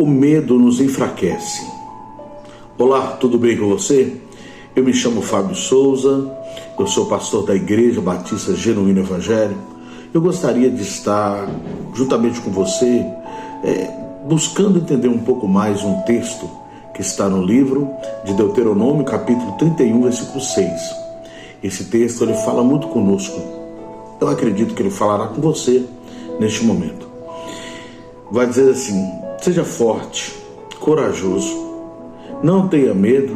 O medo nos enfraquece. Olá, tudo bem com você? Eu me chamo Fábio Souza, eu sou pastor da Igreja Batista Genuíno Evangelho. Eu gostaria de estar juntamente com você, buscando entender um pouco mais um texto que está no livro de Deuteronômio, capítulo 31, versículo 6. Esse texto ele fala muito conosco. Eu acredito que ele falará com você neste momento. Vai dizer assim: seja forte, corajoso, não tenha medo,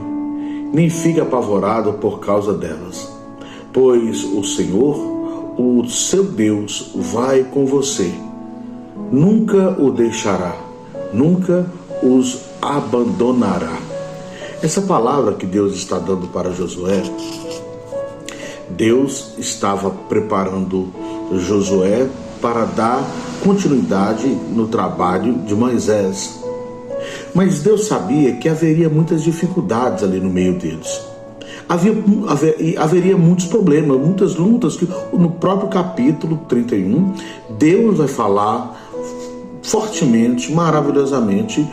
nem fique apavorado por causa delas, pois o Senhor, o seu Deus, vai com você, nunca o deixará, nunca os abandonará. Essa palavra que Deus está dando para Josué, Deus estava preparando Josué para dar continuidade no trabalho de Moisés. Mas Deus sabia que haveria muitas dificuldades ali no meio deles. Haveria muitos problemas, muitas lutas, que no próprio capítulo 31, Deus vai falar fortemente, maravilhosamente,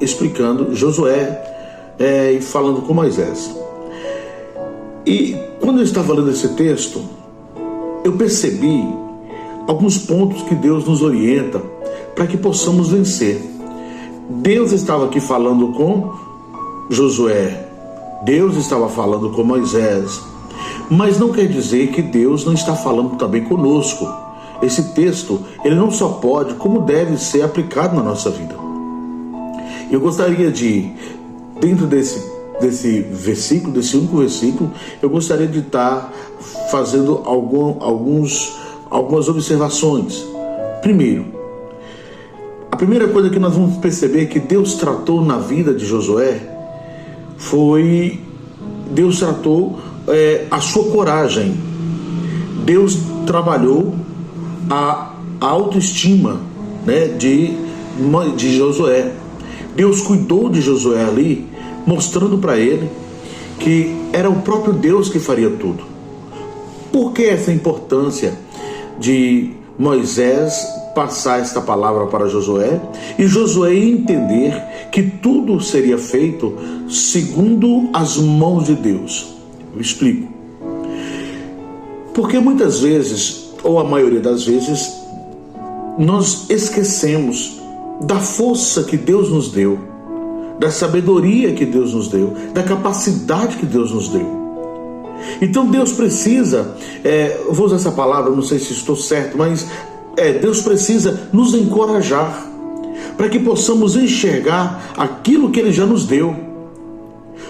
explicando Josué e falando com Moisés. E quando eu estava lendo esse texto, eu percebi alguns pontos que Deus nos orienta para que possamos vencer. Deus estava aqui falando com Josué, Deus estava falando com Moisés, mas não quer dizer que Deus não está falando também conosco. Esse texto, ele não só pode, como deve ser aplicado na nossa vida. Eu gostaria de, dentro desse versículo, desse único versículo, eu gostaria de estar fazendo algumas observações. Primeiro, a primeira coisa que nós vamos perceber que Deus tratou na vida de Josué foi, Deus tratou a sua coragem. Deus trabalhou a autoestima, né, de Josué. Deus cuidou de Josué ali, mostrando para ele que era o próprio Deus que faria tudo. Por que essa importância de Moisés passar esta palavra para Josué e Josué entender que tudo seria feito segundo as mãos de Deus? Eu explico. Porque muitas vezes, ou a maioria das vezes, nós esquecemos da força que Deus nos deu, da sabedoria que Deus nos deu, da capacidade que Deus nos deu. Então Deus precisa, eu vou usar essa palavra, não sei se estou certo, mas Deus precisa nos encorajar para que possamos enxergar aquilo que Ele já nos deu.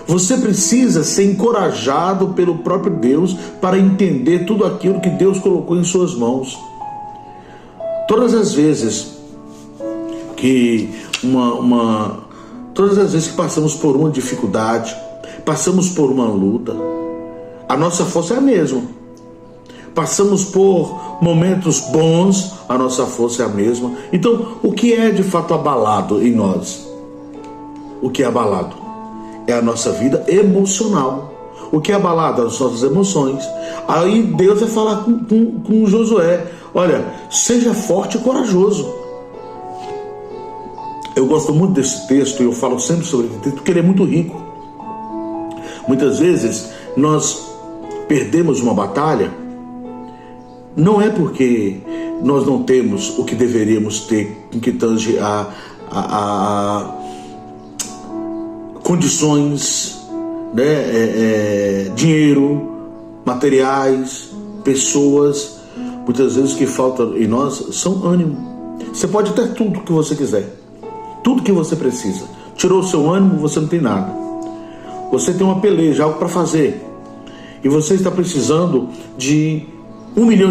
Você precisa ser encorajado pelo próprio Deus para entender tudo aquilo que Deus colocou em suas mãos. Todas as vezes que todas as vezes que passamos por uma dificuldade, passamos por uma luta, a nossa força é a mesma. Passamos por momentos bons, a nossa força é a mesma. Então, o que é de fato abalado em nós? O que é abalado? É a nossa vida emocional. O que é abalado? As nossas emoções. Aí Deus vai falar com Josué: olha, seja forte e corajoso. Eu gosto muito desse texto e eu falo sempre sobre esse texto porque ele é muito rico. Muitas vezes nós perdemos uma batalha, não é porque nós não temos o que deveríamos ter em que tange a condições, né, dinheiro, materiais, pessoas. Muitas vezes o que falta em nós são ânimo. Você pode ter tudo que você quiser, tudo que você precisa. Tirou o seu ânimo, você não tem nada. Você tem uma peleja, algo para fazer, e você está precisando de R$1 milhão,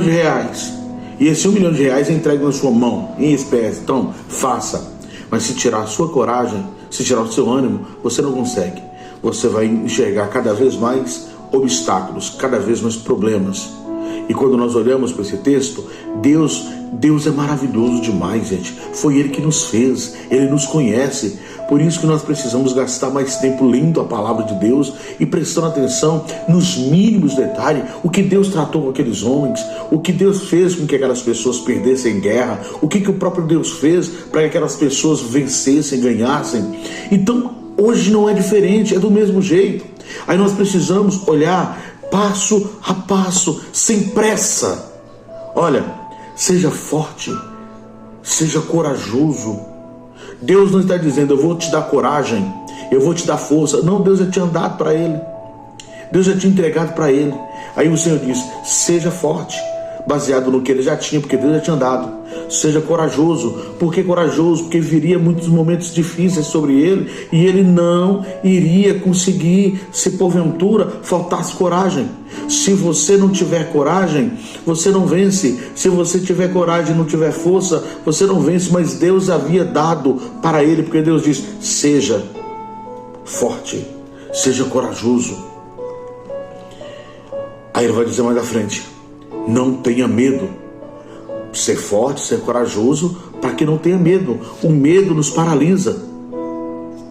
e esse R$1 milhão é entregue na sua mão, em espécie. Então, faça. Mas se tirar a sua coragem, se tirar o seu ânimo, você não consegue. Você vai enxergar cada vez mais obstáculos, cada vez mais problemas. E quando nós olhamos para esse texto, Deus é maravilhoso demais, gente. Foi Ele que nos fez, Ele nos conhece. Por isso que nós precisamos gastar mais tempo lendo a palavra de Deus e prestando atenção nos mínimos detalhes, o que Deus tratou com aqueles homens, o que Deus fez com que aquelas pessoas perdessem guerra, o que o próprio Deus fez para que aquelas pessoas vencessem, ganhassem. Então, hoje não é diferente, é do mesmo jeito. Aí nós precisamos olhar passo a passo, sem pressa. Olha, seja forte, seja corajoso. Deus não está dizendo, eu vou te dar coragem, eu vou te dar força. Não, Deus já tinha dado para ele. Deus já tinha entregado para ele. Aí o Senhor diz, seja forte, baseado no que ele já tinha, porque Deus já tinha dado. Seja corajoso. Por que corajoso? Porque viria muitos momentos difíceis sobre ele e ele não iria conseguir, se porventura faltasse coragem. Se você não tiver coragem, você não vence. Se você tiver coragem e não tiver força, você não vence. Mas Deus havia dado para ele, porque Deus diz, seja forte, seja corajoso. Aí ele vai dizer mais à frente, não tenha medo. Ser forte, ser corajoso, para que não tenha medo. O medo nos paralisa.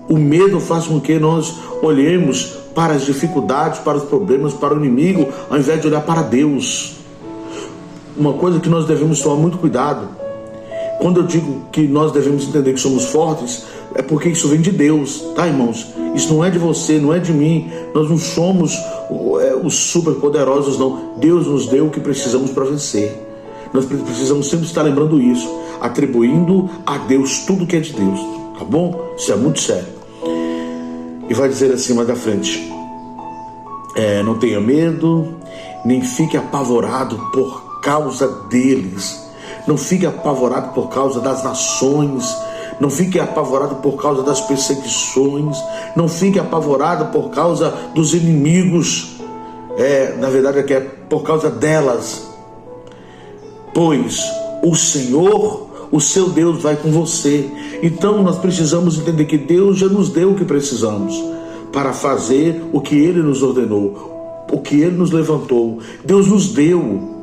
O medo faz com que nós olhemos para as dificuldades, para os problemas, para o inimigo, ao invés de olhar para Deus. Uma coisa que nós devemos tomar muito cuidado. Quando eu digo que nós devemos entender que somos fortes, é porque isso vem de Deus, tá, irmãos? Isso não é de você, não é de mim. Nós não somos os super poderosos, não. Deus nos deu o que precisamos para vencer. Nós precisamos sempre estar lembrando isso, atribuindo a Deus tudo que é de Deus, tá bom? Isso é muito sério. E vai dizer assim mais à frente, não tenha medo, nem fique apavorado por causa deles. Não fique apavorado por causa das nações. Não fique apavorado por causa das perseguições. Não fique apavorado por causa dos inimigos. Na verdade é por causa delas. Pois o Senhor, o seu Deus, vai com você. Então nós precisamos entender que Deus já nos deu o que precisamos para fazer o que Ele nos ordenou, o que Ele nos levantou. Deus nos deu.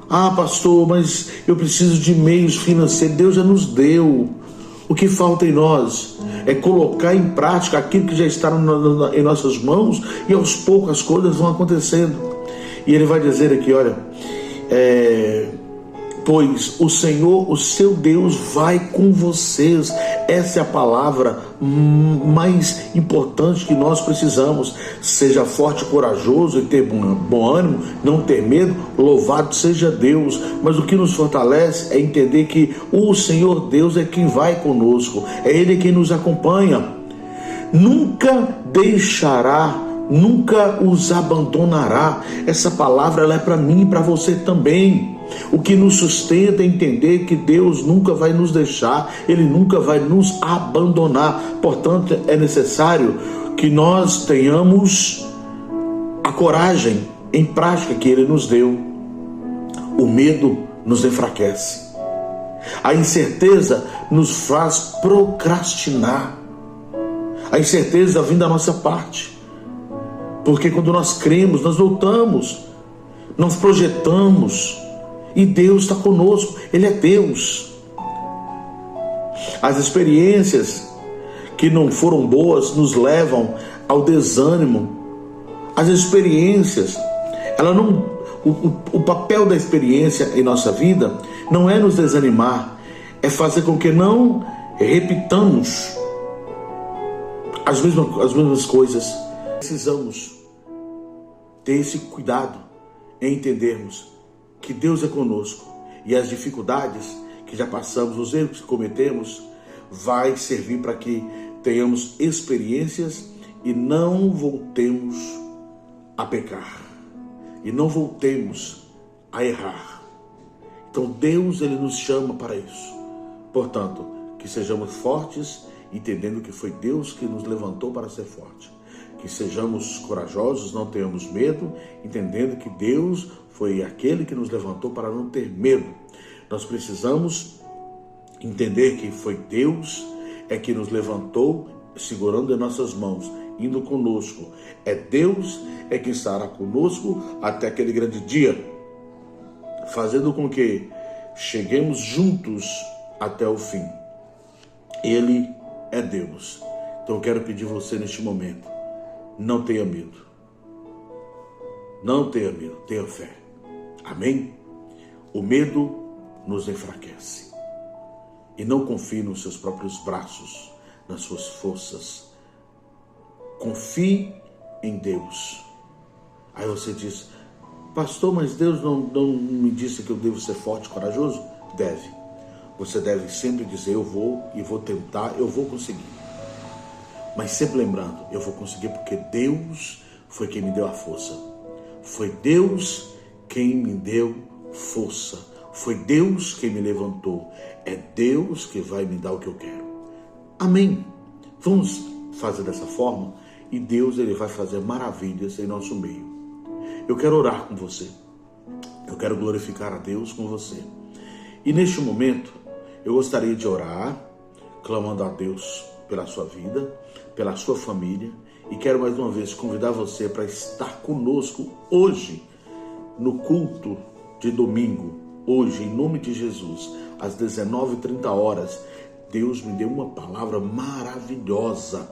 Ah, pastor, mas eu preciso de meios financeiros. Deus já nos deu. O que falta em nós é colocar em prática aquilo que já está em nossas mãos, e aos poucos as coisas vão acontecendo. E Ele vai dizer aqui, olha, pois o Senhor, o seu Deus, vai com vocês. Essa é a palavra mais importante que nós precisamos. Seja forte e corajoso e ter bom ânimo, não ter medo, louvado seja Deus. Mas o que nos fortalece é entender que o Senhor Deus é quem vai conosco, é Ele quem nos acompanha. Nunca deixará, nunca os abandonará. Essa palavra ela é para mim e para você também. O que nos sustenta é entender que Deus nunca vai nos deixar, Ele nunca vai nos abandonar. Portanto, é necessário que nós tenhamos a coragem em prática que Ele nos deu. O medo nos enfraquece. A incerteza nos faz procrastinar. A incerteza vem da nossa parte. Porque quando nós cremos, nós lutamos, nós projetamos. E Deus está conosco, Ele é Deus. As experiências que não foram boas nos levam ao desânimo. As experiências, o papel da experiência em nossa vida não é nos desanimar, é fazer com que não repitamos as mesmas coisas. Precisamos ter esse cuidado em entendermos que Deus é conosco, e as dificuldades que já passamos, os erros que cometemos, vai servir para que tenhamos experiências e não voltemos a pecar, e não voltemos a errar. Então Deus, Ele nos chama para isso. Portanto, que sejamos fortes, entendendo que foi Deus que nos levantou para ser forte. Que sejamos corajosos, não tenhamos medo, entendendo que Deus foi aquele que nos levantou para não ter medo. Nós precisamos entender que foi Deus que nos levantou, segurando em nossas mãos, indo conosco. É Deus que estará conosco até aquele grande dia, fazendo com que cheguemos juntos até o fim. Ele é Deus. Então eu quero pedir você neste momento, não tenha medo. Não tenha medo, tenha fé. Amém? O medo nos enfraquece. E não confie nos seus próprios braços, nas suas forças. Confie em Deus. Aí você diz, pastor, mas Deus não me disse que eu devo ser forte e corajoso? Deve. Você deve sempre dizer, eu vou e vou tentar, eu vou conseguir. Mas sempre lembrando, eu vou conseguir porque Deus foi quem me deu a força. Foi Deus quem me deu força. Foi Deus quem me levantou. É Deus que vai me dar o que eu quero. Amém. Vamos fazer dessa forma e Deus ele vai fazer maravilhas em nosso meio. Eu quero orar com você. Eu quero glorificar a Deus com você. E neste momento, eu gostaria de orar, clamando a Deus pela sua vida, pela sua família. E quero mais uma vez convidar você para estar conosco hoje, no culto de domingo. Hoje, em nome de Jesus, às 19h30, Deus me deu uma palavra maravilhosa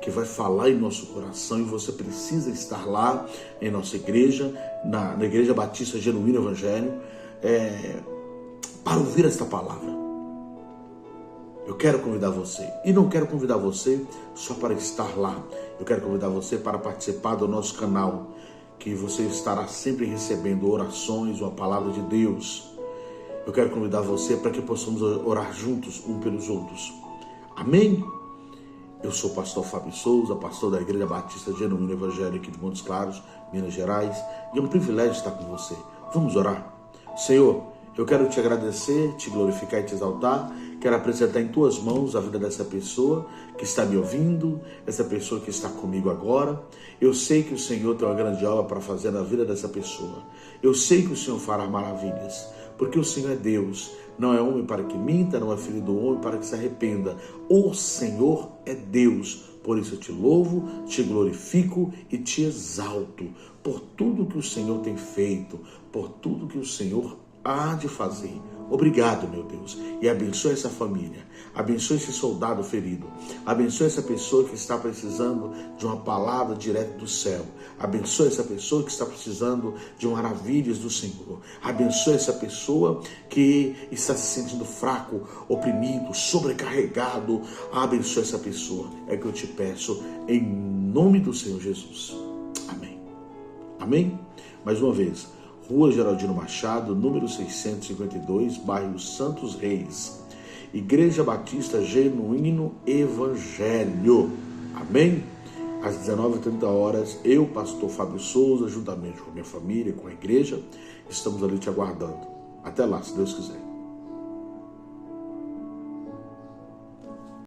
que vai falar em nosso coração e você precisa estar lá em nossa igreja, na Igreja Batista Genuíno Evangelho, para ouvir esta palavra. Eu quero convidar você, e não quero convidar você só para estar lá. Eu quero convidar você para participar do nosso canal, que você estará sempre recebendo orações, uma palavra de Deus. Eu quero convidar você para que possamos orar juntos, um pelos outros. Amém? Eu sou o pastor Fábio Souza, pastor da Igreja Batista Genuíno Evangelho aqui de Montes Claros, Minas Gerais. E é um privilégio estar com você. Vamos orar. Senhor, eu quero te agradecer, te glorificar e te exaltar. Quero apresentar em tuas mãos a vida dessa pessoa que está me ouvindo, essa pessoa que está comigo agora. Eu sei que o Senhor tem uma grande obra para fazer na vida dessa pessoa. Eu sei que o Senhor fará maravilhas, porque o Senhor é Deus. Não é homem para que minta, não é filho do homem para que se arrependa. O Senhor é Deus. Por isso eu te louvo, te glorifico e te exalto por tudo que o Senhor tem feito, por tudo que o Senhor há de fazer. Obrigado, meu Deus, e abençoe essa família, abençoe esse soldado ferido, abençoe essa pessoa que está precisando de uma palavra direto do céu, abençoe essa pessoa que está precisando de maravilhas do Senhor, abençoe essa pessoa que está se sentindo fraco, oprimido, sobrecarregado, abençoe essa pessoa, é que eu te peço em nome do Senhor Jesus. Amém. Amém? Mais uma vez, Rua Geraldino Machado, número 652, bairro Santos Reis. Igreja Batista Genuíno Evangelho. Amém? Às 19h30, eu, pastor Fábio Souza, juntamente com a minha família, com a igreja, estamos ali te aguardando. Até lá, se Deus quiser.